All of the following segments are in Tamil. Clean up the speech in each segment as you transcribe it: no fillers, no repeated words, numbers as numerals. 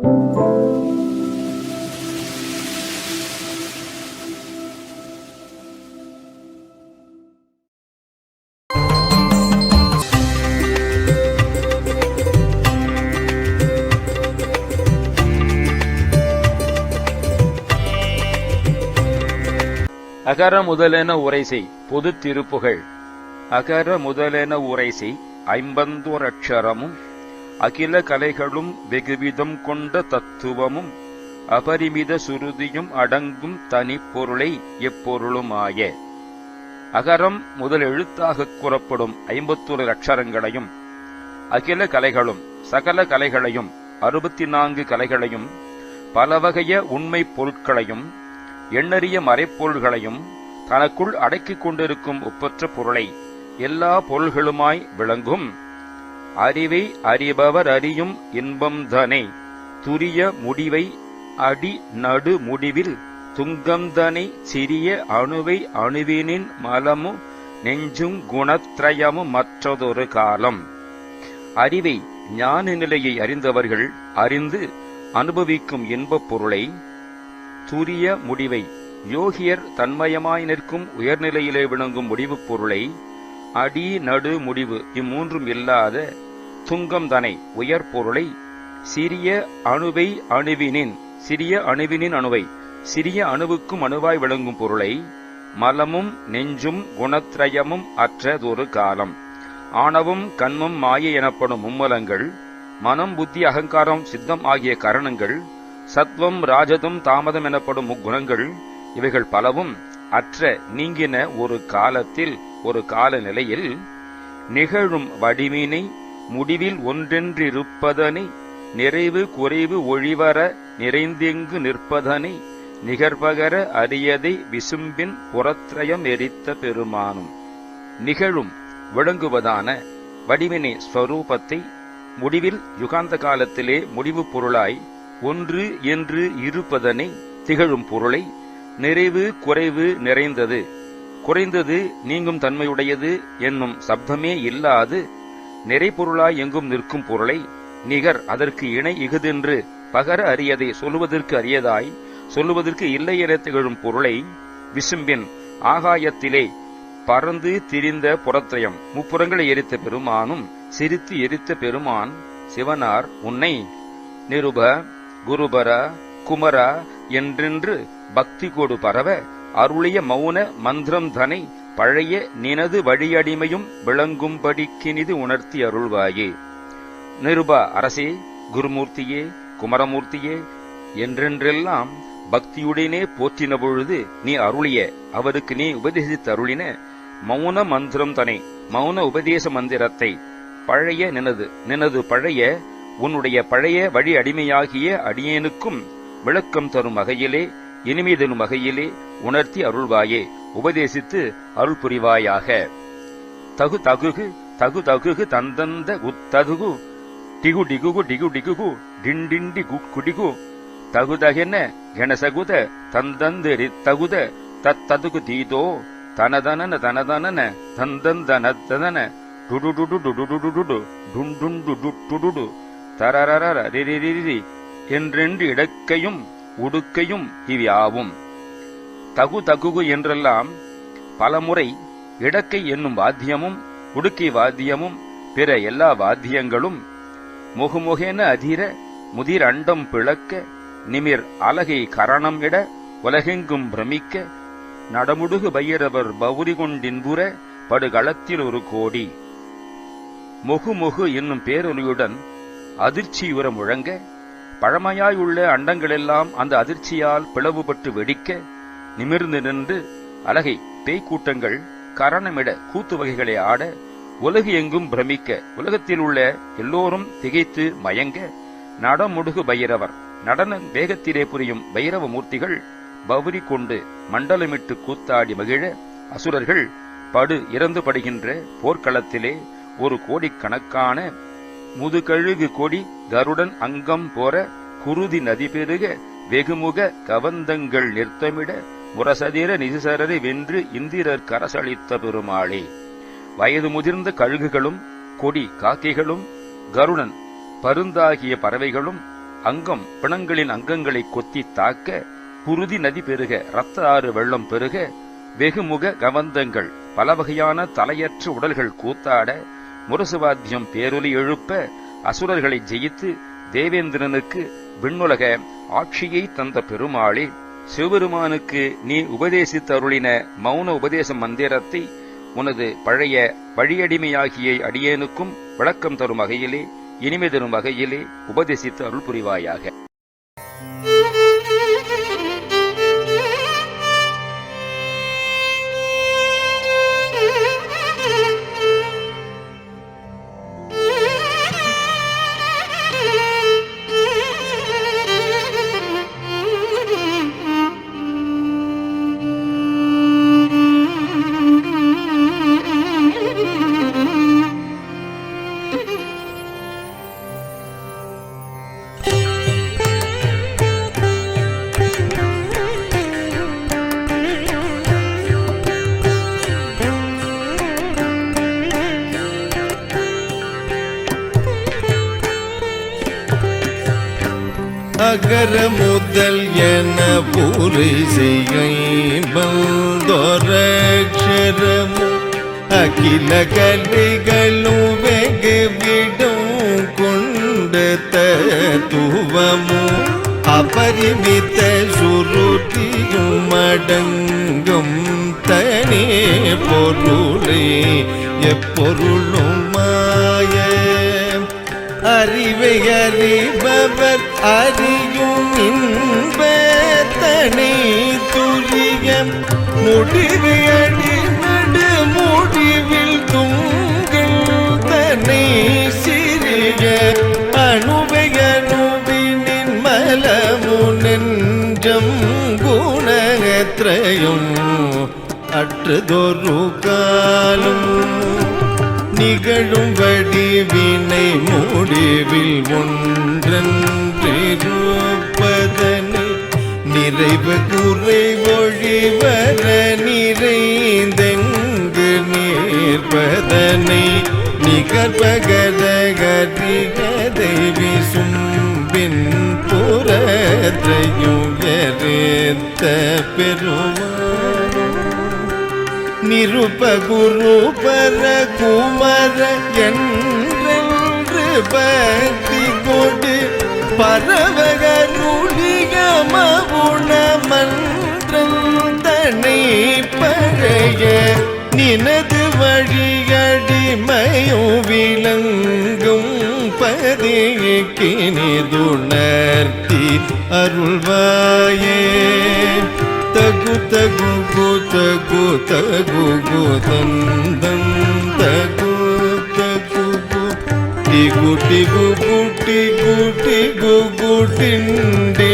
அகர முதலென உரைசெய் பொது திருப்புகழ். அகர முதலென உரைசெய் ஐம்பந்தோரட்சரமும் அகில கலைகளும் வெகுவிதம் கொண்ட தத்துவமும் அபரிமித சுருதியும் அடங்கும் தனிப்பொருளை எப்பொருளுமாய. அகரம் முதல் எழுத்தாகக் கூறப்படும் 51 அக்ஷரங்களையும் அகில கலைகளும் சகல கலைகளையும் 64 கலைகளையும் பலவகைய உண்மைப் பொருட்களையும் எண்ணறிய மறைப்பொருள்களையும் தனக்குள் அடக்கிக் கொண்டிருக்கும் ஒப்பற்ற பொருளை எல்லா பொருள்களுமாய் விளங்கும் அறிவை அறிபவர் அறியும் இன்பம்தனை துரிய முடிவை அடி நடு முடிவில் துங்கம்தனை சிறிய அணுவை அணுவினின் மலமு நெஞ்சும் குணத்ரயமும் மற்றதொரு காலம். அறிவை ஞான நிலையை அறிந்தவர்கள் அறிந்து அனுபவிக்கும் இன்பப் பொருளை, துரிய முடிவை யோகியர் தன்மயமாய் நிற்கும் உயர்நிலையிலே விளங்கும் முடிவுப் பொருளை, அடி நடு முடிவு இம்மூன்றும் இல்லாத துங்கம் தனை உயர் பொருளை, சிறிய அணுவை அணுவினின் சிறிய அணுவினின் அணுவை சிறிய அணுவுக்கும் அணுவாய் விளங்கும் பொருளை, மலமும் நெஞ்சும் குணத்ரயமும் அற்றதொரு காலம். ஆணவம் கண்மம் மாயை எனப்படும் மும்மலங்கள், மனம் புத்தி அகங்காரம் சித்தம் ஆகிய கரணங்கள், சத்வம் ராஜதம் தாமதம் எனப்படும் முக்குணங்கள் இவைகள் பலவும் அற்ற நீங்கின ஒரு காலத்தில் ஒரு கால நிலையில் நிகழும் வடிவினை முடிவில் ஒன்றென்றிருப்பதனை நிறைவு குறைவு ஒழிவர நிறைந்தெங்கு நிற்பதனை நிகர்பகர அரியதை விசும்பின் புறத்ரயம் எரித்த பெருமானும். நிகழும் விளங்குவதான வடிவினை ஸ்வரூபத்தை முடிவில் யுகாந்த காலத்திலே முடிவு பொருளாய் ஒன்று என்று இருப்பதனை திகழும் பொருளை, நிறைவு குறைவு நிறைந்தது குறைந்தது நீங்கும் தன்மையுடையது என்னும் சப்தமே இல்லாது நிறைபொருளாய் எங்கும் நிற்கும் பொருளை, நிகர் அதற்கு இணை இகுதென்று பகர அறியதை சொல்லுவதற்கு அரியதாய் சொல்லுவதற்கு இல்லை என திகழும் பொருளை, விசும்பின் ஆகாயத்திலே பறந்து திரிந்த புறத்ரயம் முப்புறங்களை எரித்த பெருமானும் சிரித்து எரித்த பெருமான் சிவனார் உன்னை நிருப குருபர குமரா என்றென்று பக்தி கொடு பரவ அருளிய மௌன மந்திரம் தனை பழைய நினது வழியடிமையும் விளங்கும்படிக்கினிது உணர்த்தி அருள்வாயே. நிருபா அரசே, குருமூர்த்தியே, குமரமூர்த்தியே என்றென்றெல்லாம் பக்தியுடனே போற்றின பொழுது நீ அருளிய அவருக்கு நீ உபதேசித்து அருளின மௌன மந்திரம் தனை மௌன உபதேச மந்திரத்தை பழைய நினது பழைய உன்னுடைய பழைய வழி அடிமையாகிய அடியேனுக்கும் விளக்கம் தரும் வகையிலே இனிமை தரும் வகையிலே உணர்த்தி அருள்வாயே, உபதேசித்து அருள் புரிவாயாக. தகு தகுகு தகு தகுகு தந்தந்த உத்ததுகு டிகு டிகுகு டிகு டிகுகு டிண்டிண்டி குடிகு தகுதகென கெனசகுத தந்தந்தெரி தகுத தத்ததுகு தீதோ தனதனன தனதனன தந்தந்தனதன டுடுடுடு டுடுடுடுடு டுண்டுண்டு டுடுடு தரரரிரிரி என்றென்று இடக்கையும் உடுக்கையும் இவ்யாவும். தகு தகுகு என்றெல்லாம் பலமுறை இடக்கை என்னும் வாத்தியமும் உடுக்கை வாத்தியமும் பிற எல்லா வாத்தியங்களும் முகுமுகென அதிர முதிர் அண்டம் பிளக்க நிமிர் அலகை கரணம் இட உலகெங்கும் பிரமிக்க நடமுடுகு பைரவர் பௌரி கொண்டின்புற படுகளத்தில் ஒரு கோடி. முகு என்னும் பேரொலியுடன் அதிர்ச்சியுற முழங்க பழமையாயுள்ள அண்டங்களெல்லாம் அந்த அதிர்ச்சியால் பிளவுபட்டு வெடிக்க நிமிர்ந்து நின்று அலகை பேய்க்கூட்டங்கள் கரணமிட கூத்து வகைகளை ஆட உலகு எங்கும் பிரமிக்க உலகத்தில் உள்ள எல்லோரும் திகைத்து மயங்க நடமுடுகு பைரவர் நடன வேகத்திலே புரியும் பைரவ மூர்த்திகள் பௌரி கொண்டு மண்டலமிட்டு கூத்தாடி மகிழ அசுரர்கள் படு இறந்து படுகின்ற போர்க்களத்திலே ஒரு கோடிக்கணக்கான முதுகழுகு கொடி கருடன் அங்கம் போற குருதி நதி பெருக வெகுமுக கவந்தங்கள் நிறுத்தமிட முரசதிர நிதிசரரை வென்று இந்திரர் கரசளித்த பெருமாளே. வயது முதிர்ந்த கழுகுகளும் கொடி காக்கைகளும் கருடன் பருந்தாகிய பறவைகளும் அங்கம் பிணங்களின் அங்கங்களை கொத்தி தாக்க, குருதி நதி பெருக, இரத்த ஆறு வெள்ளம் பெருக, வெகுமுக கவந்தங்கள் பல வகையான தலையற்ற உடல்கள் கூத்தாட, முரசுவாத்தியம் பேரொலி எழுப்ப, அசுரர்களை ஜெயித்து தேவேந்திரனுக்கு விண்ணுலக ஆட்சியை தந்த பெருமாளே, சிவபெருமானுக்கு நீ உபதேசித்து அருளின மௌன உபதேச மந்திரத்தை உனது பழைய வழியடிமையாகிய அடியேனுக்கும் விளக்கம் தரும் வகையிலே, இனிமை தரும் வகையிலே உபதேசித்து அருள் புரிவாயாக. அகர முதல் என பூரை செய்யந்தோரக்ஷரமு அகில கலைகளும் வெகுவிடும் கொண்ட தத்துவமு அபரிமித சுருதியும் அடங்கும் தனி பொருளே எப்பொருளும் மாய அறிவை அறிபவர் அறியும் இன்பத்தனை துரிய முடிவு அடிநடு முடிவில் துங்கள் தன்னை சிறிய அணுவை அணுவினின் மலமு நெஞ்சம் குணத்திரையும் அற்றதொரு காலம் நிகழும் வடிவினை முடிவில் ஒன்றென்றிருப்பதனை நிறைவு குறை ஒழிவர நிறைந்தெங்கு நீர்ப்பதனை நிகழ்பகதகரிகதை விசும்பின் புறத்தையும் எரித்த பெருமான் நிருபகுரு பர குமர என்று பக்தி கொடு பரவகருளிகமவுண மன்றந்தனை பழைய நினது வழியடிமையும் விளங்கும் பதிக்கினிதுணர்த்தி அருள்வாயே தகு தகு கு தகு தகு கு தந்தம் தகு தகு கு டிகு டிகு குட்டி குட்டி கு குட்டிண்டிண்டி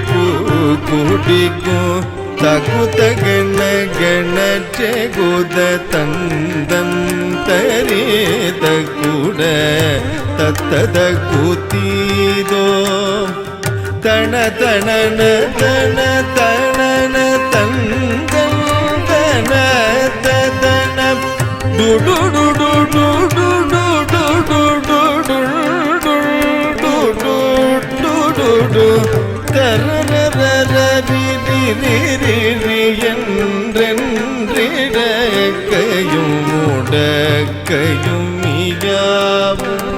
கு குட்டிகு தகு தகன கண செகுத தந்தம் தரே தகுட தத்தத குத்தீதோ தன தனன தன தனன தந்தம் தன தன டுடு டுடு டுடு டுடு டுடு டுடு டுடு தரரரரி என்றென்றிடக்கையும் முடக்கையும் மியாவும்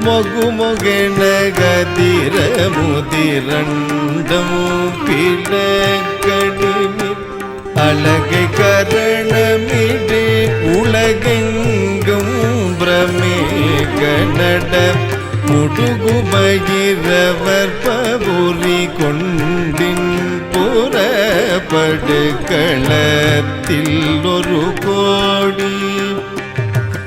மொகுமொகென கதிர முதிரண்டமு பிளக்கடிமி அழகை கரணமிடே உலகெங்கும் பிரமே கனட முடுகுமகிரவர் பபுரி கொண்டின் புறப்படுகளத்தில் ஒரு கோடி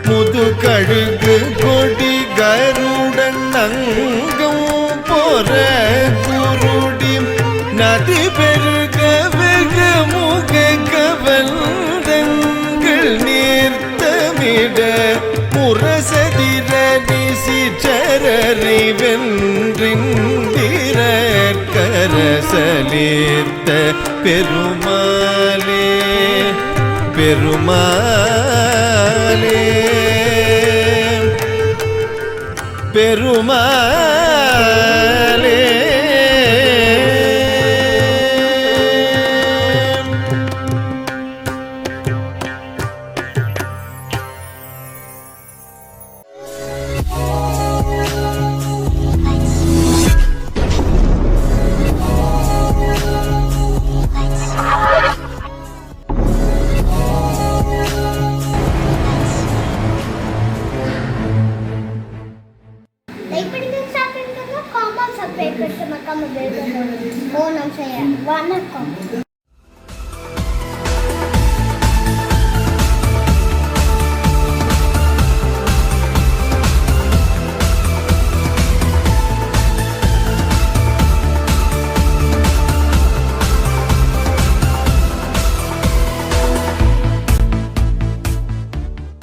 முதுகழுகு கொடி கருடன் அங்கும் பொற குருடி நதி பெருக வெக முக கவல்தங்கள் நீர்த்தமிட முரசதிர நிசிச்சரரை வென்றிந்திர கரசலீர்த்த பெருமாளே பெருமாளே பெருமாளே. லைக் பண்ணுங்க, ஷேர் பண்ணுங்க, காமெண்ட் சப்ஸ்கிரைப் பண்ணுங்க, மறக்காம பெல் பட்டன் ஓ நம்ம செய்ய வணக்கம்.